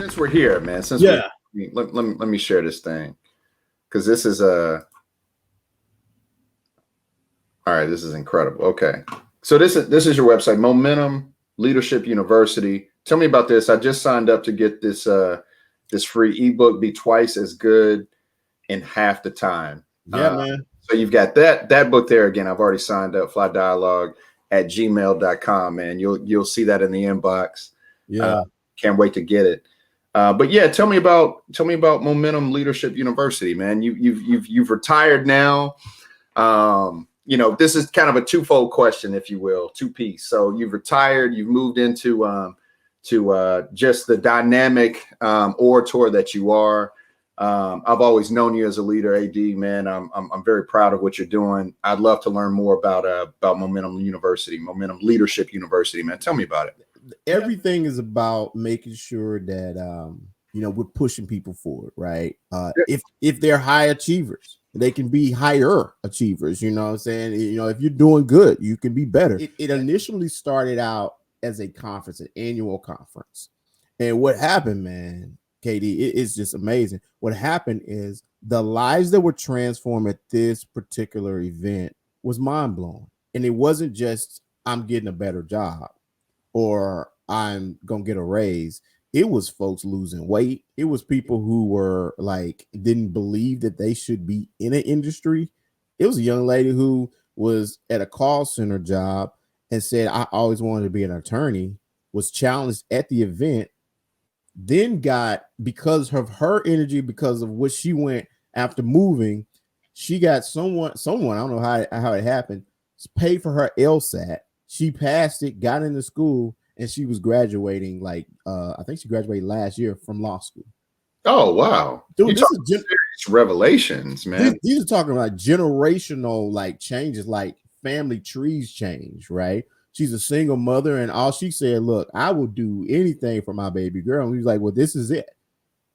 Since we're here, man, let me share this thing, because this is all right. This is incredible. Okay, so this is your website, Momentum Leadership University. Tell me about this. I just signed up to get this this free ebook, Be Twice as Good in Half the Time. Yeah, man. So you've got that book there. Again, I've already signed up. FlyDialogue at gmail.com, man. You'll see that in the inbox. Yeah. Can't wait to get it. But yeah, tell me about Momentum Leadership University, man. You've retired now. You know, this is kind of a twofold question, if you will, two-piece. So you've retired, you've moved into just the dynamic orator that you are. I've always known you as a leader, AD, man. I'm very proud of what you're doing. I'd love to learn more about Momentum University, Momentum Leadership University, man. Tell me about it. Everything is about making sure that you know, we're pushing people forward, right? If they're high achievers, they can be higher achievers. You know what I'm saying? You know, if you're doing good, you can be better. It initially started out as a conference, an annual conference, and what happened, man, KD, it's just amazing. What happened is the lives that were transformed at this particular event was mind-blowing. And it wasn't just I'm getting a better job or I'm gonna get a raise. It was folks losing weight. It was people who were like didn't believe that they should be in an industry. It was a young lady who was at a call center job and said, I always wanted to be an attorney, was challenged at the event, then got, because of her energy, because of what she went after moving, she got someone, I don't know how it happened, paid for her LSAT. She passed it, got into school, and she was graduating, like I think she graduated last year from law school. Oh, wow. Dude, this is serious revelations, man. These are talking about generational like changes, like family trees change, right? She's a single mother, and all she said, look, I will do anything for my baby girl. And we was like, well, this is it.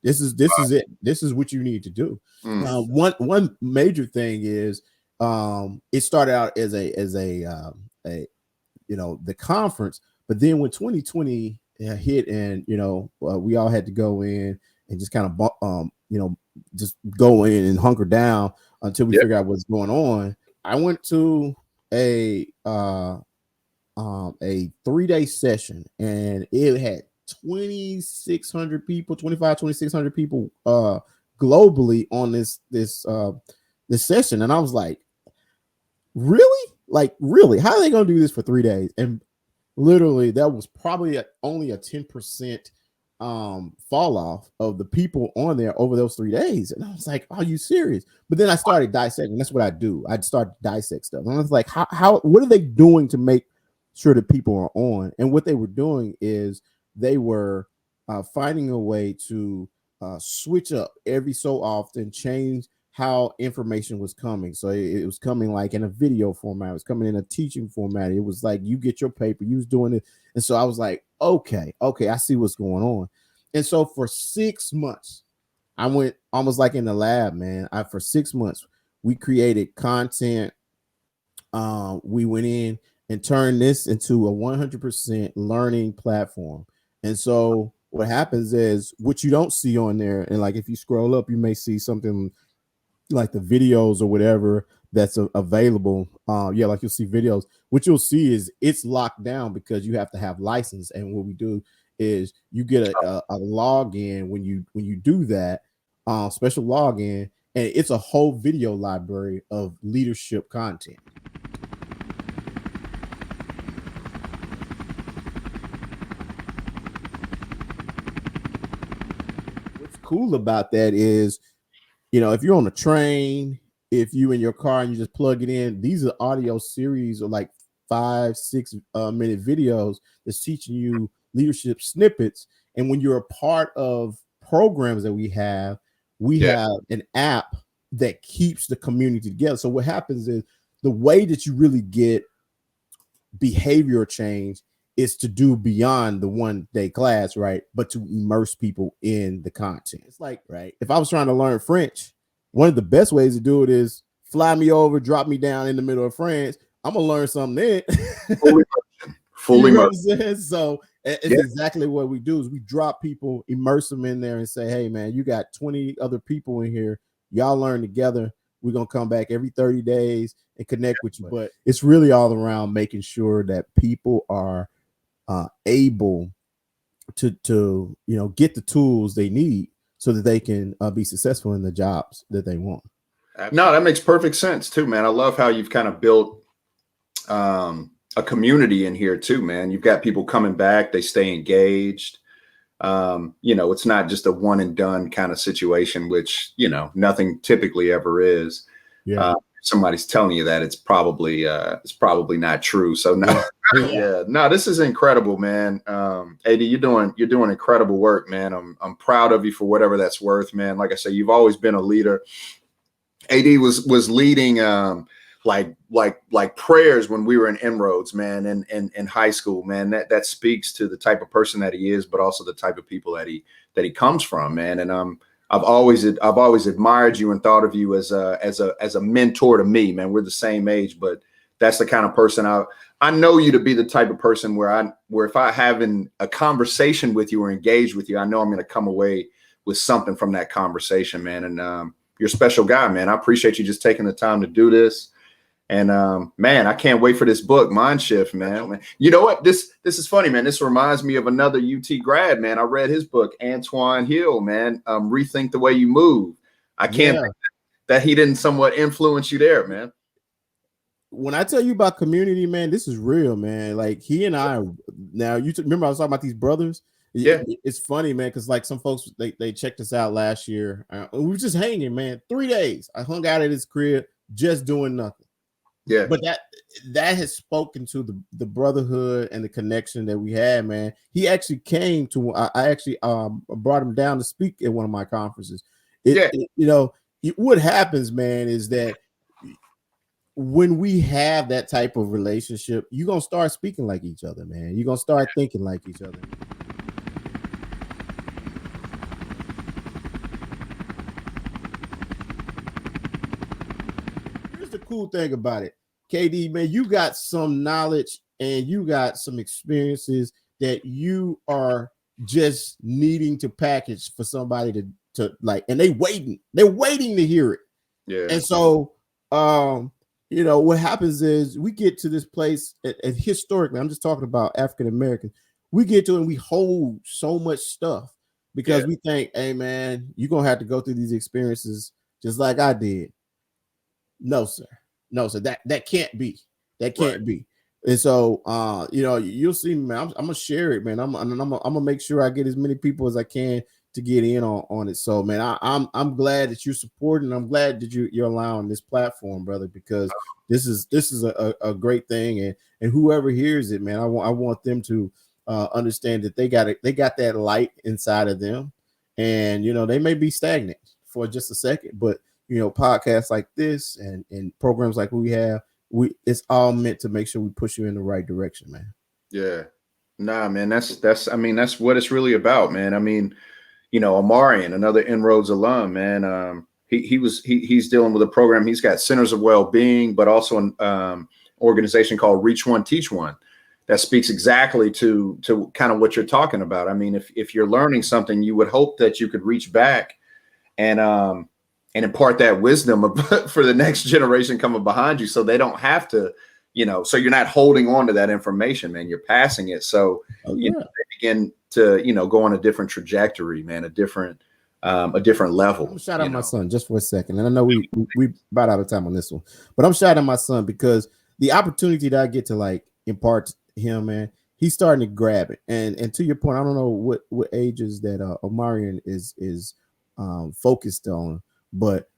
This is it. This is what you need to do. One major thing is it started out as a you know, the conference, but then when 2020 hit, and you know, we all had to go in and just kind of you know, just go in and hunker down until we figure out what's going on. I went to a 3-day session, and it had 2,600 people, 2,600 people globally on this session. And I was like, really? Like, really? How are they going to do this for 3 days? And literally, that was probably only a 10% fall off of the people on there over those 3 days. And I was like, are you serious? But then I started dissecting. That's what I do. I'd start to dissect stuff. And I was like, what are they doing to make sure that people are on? And what they were doing is they were finding a way to switch up every so often, change how information was coming. So it was coming like in a video format, it was coming in a teaching format. It was like, you get your paper, you was doing it. And so I was like, okay, I see what's going on. And so for 6 months, I went almost like in the lab, man. For 6 months, we created content. We went in and turned this into a 100% learning platform. And so what happens is, what you don't see on there, and like if you scroll up, you may see something like the videos or whatever that's available. Like you'll see videos. What you'll see is it's locked down because you have to have license. And what we do is you get a login when you do that, special login, and it's a whole video library of leadership content. What's cool about that is, you know, if you're on a train, if you in your car and you just plug it in, these are audio series or like 5-6 minute videos that's teaching you leadership snippets. And when you're a part of programs that we have an app that keeps the community together. So what happens is, the way that you really get behavior change is to do beyond the 1 day class, right? But to immerse people in the content. It's like, right, if I was trying to learn French, one of the best ways to do it is fly me over, drop me down in the middle of France. I'm gonna learn something then. Fully you know what immersed. I'm saying? So it's exactly what we do is we drop people, immerse them in there and say, hey, man, you got 20 other people in here. Y'all learn together. We're going to come back every 30 days and connect with you. But it's really all around making sure that people are able to get the tools they need so that they can be successful in the jobs that they want. No, that makes perfect sense too, man. I love how you've kind of built a community in here too, man. You've got people coming back, they stay engaged. It's not just a one and done kind of situation, which, nothing typically ever is. Yeah. Somebody's telling you that it's probably not true. So no, no, this is incredible, man. AD, you're doing incredible work, man. I'm proud of you for whatever that's worth, man. Like I said, you've always been a leader. AD was leading like prayers when we were in Inroads, man, and in high school, man. That speaks to the type of person that he is, but also the type of people that he comes from, man. And I've always admired you and thought of you as a mentor to me, man. We're the same age, but that's the kind of person I know you to be the type of person where if I having a conversation with you or engage with you, I know I'm going to come away with something from that conversation, man. And you're a special guy, man. I appreciate you just taking the time to do this. And man, I can't wait for this book, Mind Shift, man. You know what? This is funny, man. This reminds me of another UT grad, man. I read his book, Antwuan Hill, man. Rethink the Way You Move. I can't think that he didn't somewhat influence you there, man. When I tell you about community, man, this is real, man. Like he and I, now remember I was talking about these brothers. Yeah, it's funny, man, because like some folks they checked us out last year. We were just hanging, man. 3 days. I hung out at his crib, just doing nothing. Yeah, but that has spoken to the brotherhood and the connection that we had, man. He actually came to. I actually brought him down to speak at one of my conferences. What happens, man, is that when we have that type of relationship, you're gonna start speaking like each other, man. You're gonna start thinking like each other. Here's the cool thing about it, KD, man, you got some knowledge and you got some experiences that you are just needing to package for somebody to like, and they're waiting to hear it. Yeah. And so what happens is we get to this place, and historically, I'm just talking about African Americans, we get to it and we hold so much stuff because we think, hey man, you're gonna have to go through these experiences just like I did. No, sir. That can't be. That can't be. And so you'll see, man. I'm gonna share it, man. I'm gonna make sure I get as many people as I can to get in on it. So, man, I'm glad that you're supporting. I'm glad that you're allowing this platform, brother, because this is a great thing, and whoever hears it, man, I want them to understand that they got that light inside of them, and they may be stagnant for just a second, but podcasts like this and programs like we have, it's all meant to make sure we push you in the right direction, man. Yeah, nah, man, that's what it's really about, man. I mean, Amarian, another Inroads alum, man. He's dealing with a program. He's got Centers of Wellbeing, but also an organization called Reach One, Teach One that speaks exactly to kind of what you're talking about. I mean, if you're learning something, you would hope that you could reach back and impart that wisdom for the next generation coming behind you, so they don't have to, so you're not holding on to that information, man. You're passing it, so they begin to go on a different trajectory, man, a different level. I'm shout out my son just for a second, and I know we about out of time on this one, but I'm shouting my son because the opportunity that I get to like impart to him, man, he's starting to grab it. And to your point, I don't know what ages that Omarion is focused on, but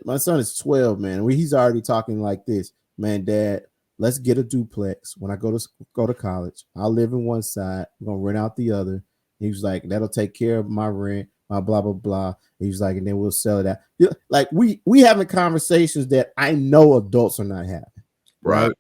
my son is 12, man. He's already talking like this, man. Dad, let's get a duplex. When I go to college, I'll live in one side. I'm gonna rent out the other. He was like, that'll take care of my rent, my blah blah blah. He was like, and then we'll sell it out. Like we having conversations that I know adults are not having, right?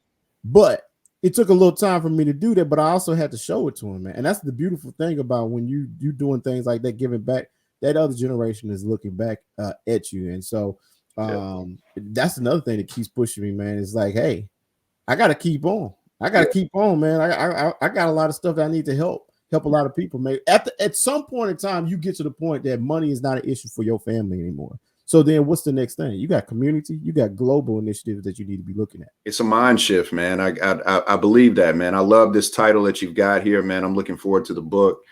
But it took a little time for me to do that, but I also had to show it to him, man. And that's the beautiful thing about when you doing things like that, giving back. That other generation is looking back at you, and so that's another thing that keeps pushing me, man. It's like, hey, I got to keep on. I gotta keep on, man. I got a lot of stuff that I need to help a lot of people, man. At some point in time, you get to the point that money is not an issue for your family anymore. So then what's the next thing? You got community, you got global initiatives that you need to be looking at. It's a mind shift, man. I believe that, man. I love this title that you've got here, man. I'm looking forward to the book.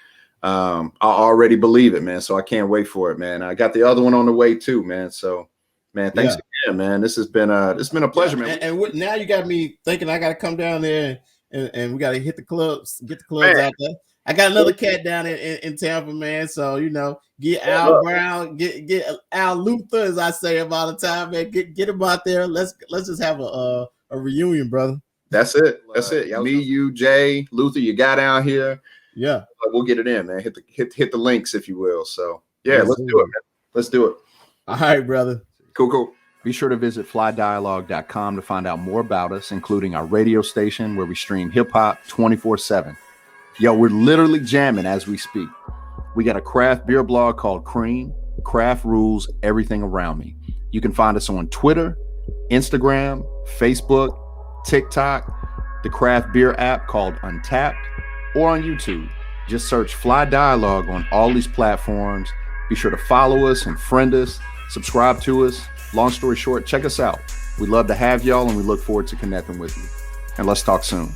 I already believe it, man. So I can't wait for it, man. I got the other one on the way too, man. So, man, thanks again, man. This has been a pleasure, man. And now you got me thinking I got to come down there and we got to hit the clubs, get the clubs out there. I got another cat down in Tampa, man. So, get Al Brown, get Al Luther, as I say him all the time, man. Get him out there. Let's just have a reunion, brother. That's it. Me, you, Jay, Luther, you got down here. Yeah, we'll get it in, man. Hit the links, if you will. So yeah, let's do it, man. Let's do it. All right, brother. Cool. Be sure to visit FlyDialogue.com to find out more about us, including our radio station where we stream hip hop 24/7. Yo, we're literally jamming as we speak. We got a craft beer blog called Cream. Craft rules everything around me. You can find us on Twitter, Instagram, Facebook, TikTok, the craft beer app called Untapped, or on YouTube. Just search Fly Dialogue on all these platforms. Be sure to follow us and friend us, subscribe to us. Long story short, check us out. We'd love to have y'all, and we look forward to connecting with you. And let's talk soon.